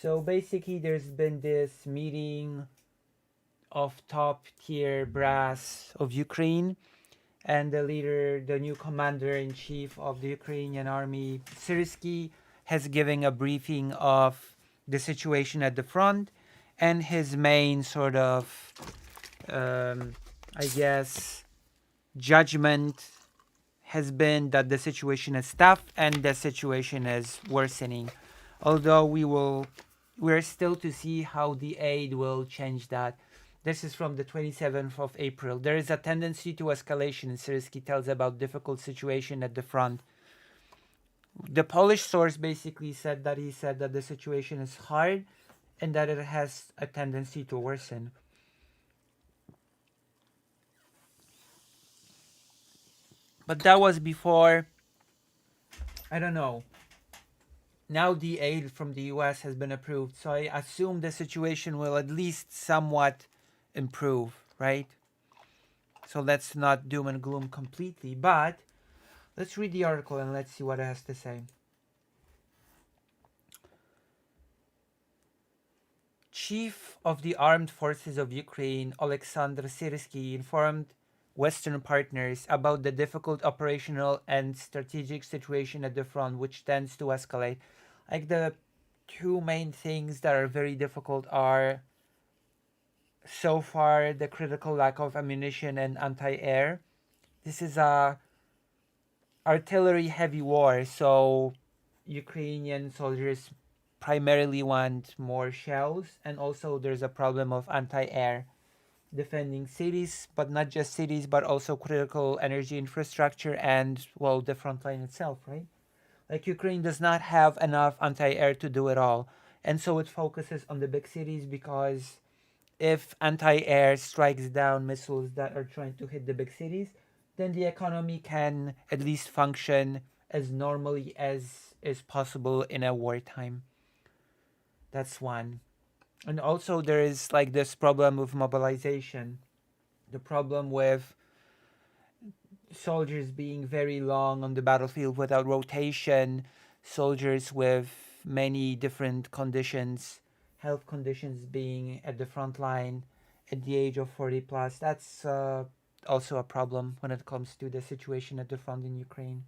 So basically, there's been this meeting of top tier brass of Ukraine, and the leader, the new commander in chief of the Ukrainian army, Syrsky, has given a briefing of the situation at the front, and his main sort of, I guess, judgment has been that the situation is tough and the situation is worsening. Although we're still to see how the aid will change that. This is from the 27th of April. There is a tendency to escalation, Syrsky tells about difficult situation at the front. The Polish source basically said that he said that the situation is hard and that it has a tendency to worsen. But that was before, I don't know. Now the aid from the US has been approved, so I assume the situation will at least somewhat improve, right? So let's not doom and gloom completely, but let's read the article and let's see what it has to say. Chief of the Armed Forces of Ukraine, Oleksandr Syrsky, informed Western partners about the difficult operational and strategic situation at the front, which tends to escalate. Like the two main things that are very difficult are so far the critical lack of ammunition and anti-air. This is a artillery heavy war, so Ukrainian soldiers primarily want more shells, and also there's a problem of anti-air defending cities, but not just cities, but also critical energy infrastructure and, well, the front line itself, right? Like Ukraine does not have enough anti-air to do it all, and so it focuses on the big cities because if anti-air strikes down missiles that are trying to hit the big cities, then the economy can at least function as normally as is possible in a wartime. That's one. And also there is like this problem with mobilization, the problem with soldiers being very long on the battlefield without rotation, soldiers with many different conditions, health conditions being at the front line at the age of 40 plus. That's also a problem when it comes to the situation at the front in Ukraine.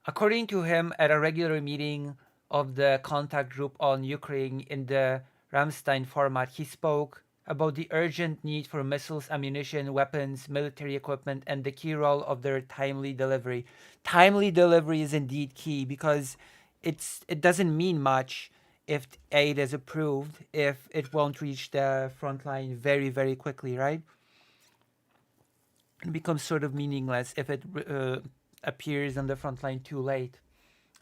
According to him, at a regular meeting of the contact group on Ukraine in the Ramstein format, he spoke about the urgent need for missiles, ammunition, weapons, military equipment, and the key role of their timely delivery. Timely delivery is indeed key because it doesn't mean much if aid is approved if it won't reach the front line very, very quickly, right? It becomes sort of meaningless if it appears on the front line too late.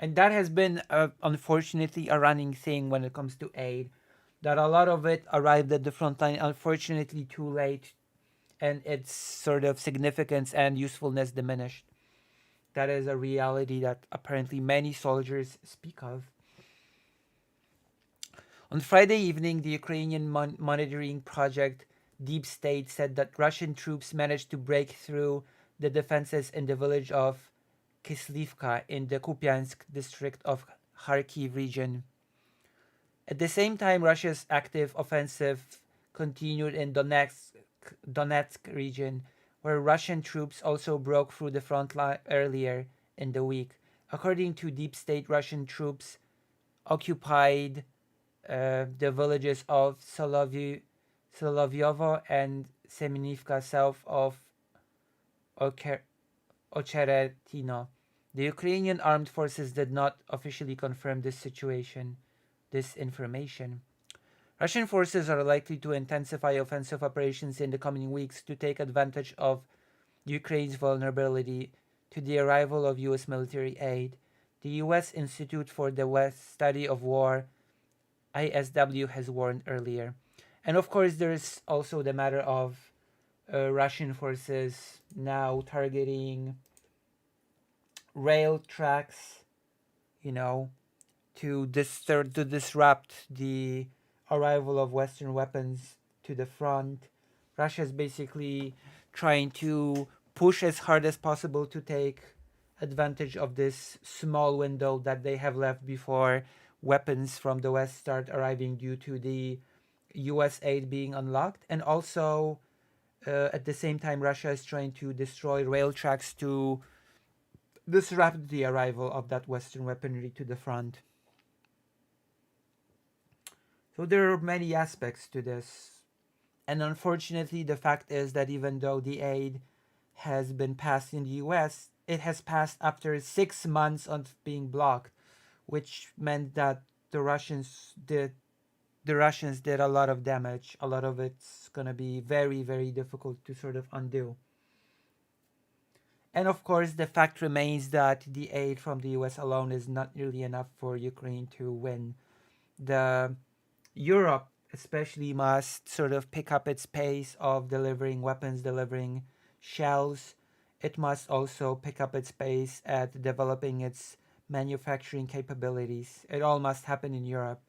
And that has been, unfortunately, a running thing when it comes to aid, that a lot of it arrived at the front line, unfortunately, too late, and its sort of significance and usefulness diminished. That is a reality that apparently many soldiers speak of. On Friday evening, the Ukrainian monitoring project Deep State said that Russian troops managed to break through the defenses in the village of Kislivka in the Kupiansk district of Kharkiv region. At the same time, Russia's active offensive continued in Donetsk region, where Russian troops also broke through the front line earlier in the week. According to Deep State, Russian troops occupied the villages of Solovyovo and Semenivka south of Ocheretino. The Ukrainian armed forces did not officially confirm this information. Russian forces are likely to intensify offensive operations in the coming weeks to take advantage of Ukraine's vulnerability to the arrival of U.S. military aid. The U.S. Institute for the West Study of War, ISW, has warned earlier. And of course, there's also the matter of Russian forces now targeting rail tracks, to disrupt the arrival of Western weapons to the front. Russia is basically trying to push as hard as possible to take advantage of this small window that they have left before weapons from the West start arriving due to the US aid being unlocked. And also, at the same time, Russia is trying to destroy rail tracks to disrupt the arrival of that Western weaponry to the front. So there are many aspects to this. And unfortunately, the fact is that even though the aid has been passed in the US, it has passed after 6 months of being blocked, which meant that the Russians did a lot of damage. A lot of it's gonna be very, very difficult to sort of undo. And of course, the fact remains that the aid from the US alone is not nearly enough for Ukraine to win. The Europe especially must sort of pick up its pace of delivering weapons, delivering shells. It must also pick up its pace at developing its manufacturing capabilities. It all must happen in Europe.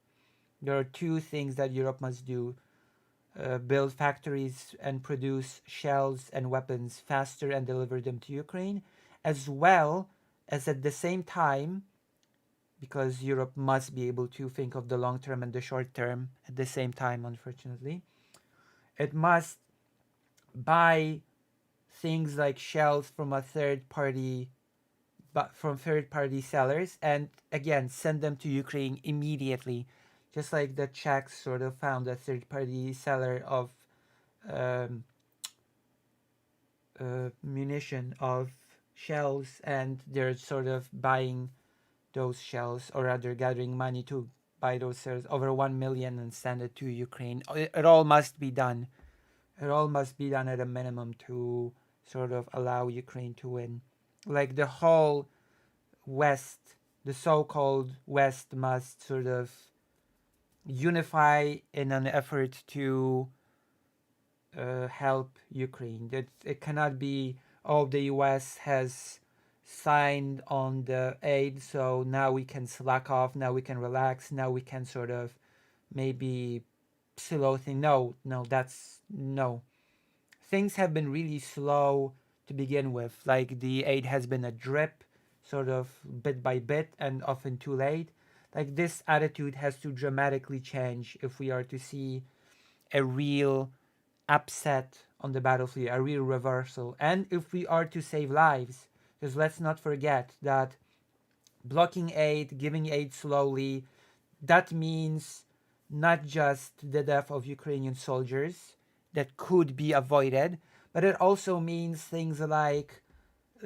There are two things that Europe must do: build factories and produce shells and weapons faster and deliver them to Ukraine, as well as at the same time, because Europe must be able to think of the long term and the short term at the same time, unfortunately. It must buy things like shells from a third party, but from third party sellers, and again send them to Ukraine immediately, just like the Czechs sort of found a third party seller of um, munition, of shells, and they're sort of buying those shells, or rather gathering money to buy those shells, over 1 million, and send it to Ukraine. It all must be done. It all must be done at a minimum to sort of allow Ukraine to win. Like the whole West, the so-called West, must sort of unify in an effort to help Ukraine. That it cannot be, oh, the US has signed on the aid, so now we can slack off, now we can relax, now we can sort of maybe slow things. No, no, that's no. Things have been really slow to begin with. Like the aid has been a drip, sort of bit by bit, and often too late. Like this attitude has to dramatically change if we are to see a real upset on the battlefield, a real reversal. And if we are to save lives, because let's not forget that blocking aid, giving aid slowly, that means not just the death of Ukrainian soldiers that could be avoided, but it also means things like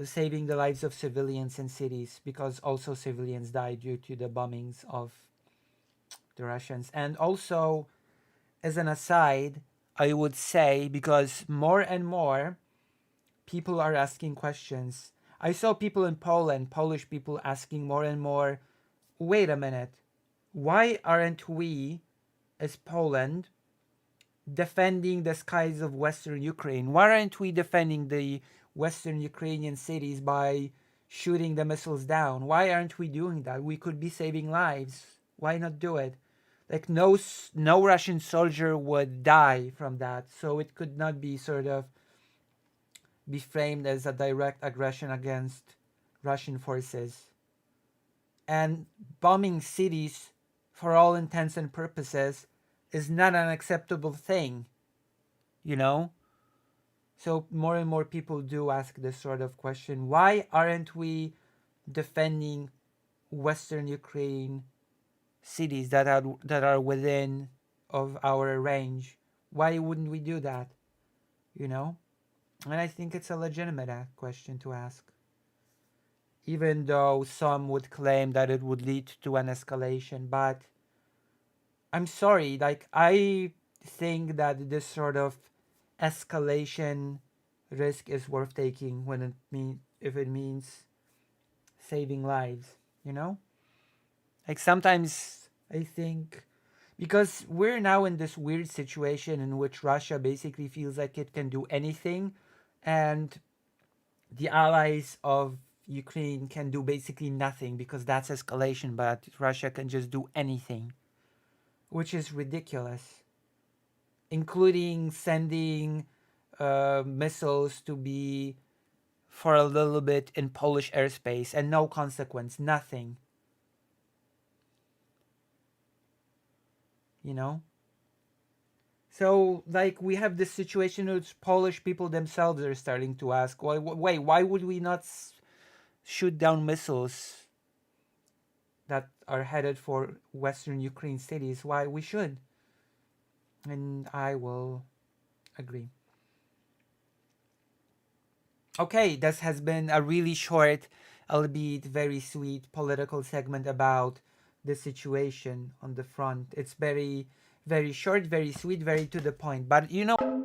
saving the lives of civilians in cities, because also civilians died due to the bombings of the Russians. And also, as an aside, I would say, because more and more people are asking questions. I saw people in Poland, Polish people, asking more and more, wait a minute, why aren't we, as Poland, defending the skies of Western Ukraine? Why aren't we defending the Western Ukrainian cities by shooting the missiles down? Why aren't we doing that? We could be saving lives. Why not do it? Like no Russian soldier would die from that, so it could not be sort of be framed as a direct aggression against Russian forces. And bombing cities, for all intents and purposes, is not an acceptable thing, you know? So more and more people do ask this sort of question. Why aren't we defending Western Ukraine cities that are within of our range? Why wouldn't we do that? You know? And I think it's a legitimate question to ask. Even though some would claim that it would lead to an escalation, but I'm sorry, like I think that this sort of escalation risk is worth taking when if it means saving lives, you know? Like sometimes I think, because we're now in this weird situation in which Russia basically feels like it can do anything, and the allies of Ukraine can do basically nothing, because that's escalation, but Russia can just do anything, which is ridiculous, including sending missiles to be for a little bit in Polish airspace and no consequence, nothing, you know? So, like, we have this situation which Polish people themselves are starting to ask, wait, why would we not shoot down missiles that are headed for Western Ukraine cities? Why we should? And I will agree. Okay, this has been a really short, albeit very sweet political segment about the situation on the front. It's very, very short, very sweet, very to the point. But you know,